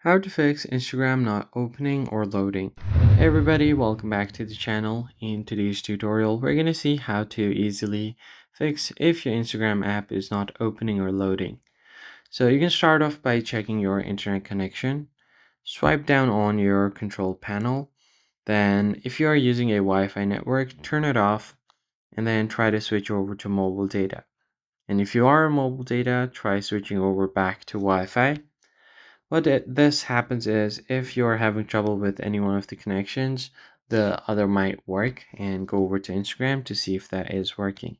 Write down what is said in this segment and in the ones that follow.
How to fix Instagram not opening or loading. Hey everybody, welcome back to the channel. In today's tutorial, we're going to see how to easily fix if your Instagram app is not opening or loading. So you can start off by checking your internet connection. Swipe down on your control panel. Then if you are using a Wi-Fi network, turn it off and then try to switch over to mobile data. And if you are on mobile data, try switching over back to Wi-Fi. This happens is if you're having trouble with any one of the connections, the other might work, and go over to Instagram to see if that is working.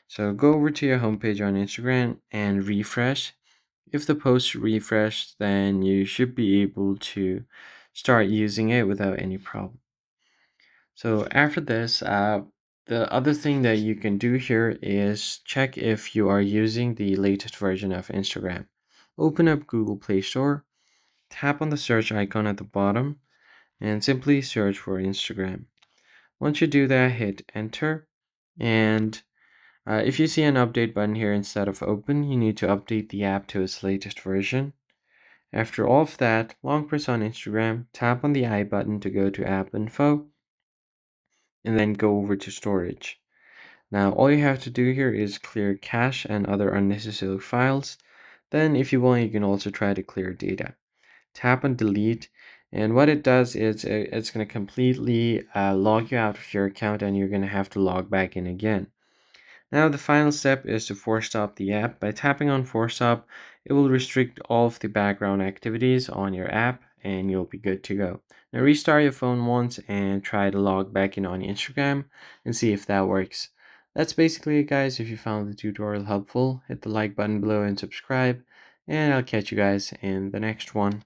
So go over to your homepage on Instagram and refresh. If the post refresh, then you should be able to start using it without any problem. So after this, the other thing that you can do here is check if you are using the latest version of Instagram. Open up Google Play Store. Tap on the search icon at the bottom and simply search for Instagram. Once you do that, hit enter. And if you see an update button here instead of open, you need to update the app to its latest version. After all of that, long press on Instagram, tap on the I button to go to app info, and then go over to storage. Now, all you have to do here is clear cache and other unnecessary files. Then, if you want, you can also try to clear data. Tap on delete, and what it does is it's going to completely log you out of your account, and you're going to have to log back in again. Now the final step is to force stop the app. By tapping on force stop, it will restrict all of the background activities on your app and you'll be good to go. Now restart your phone once and try to log back in on Instagram and see if that works. That's basically it, guys. If you found the tutorial helpful, hit the like button below and subscribe, and I'll catch you guys in the next one.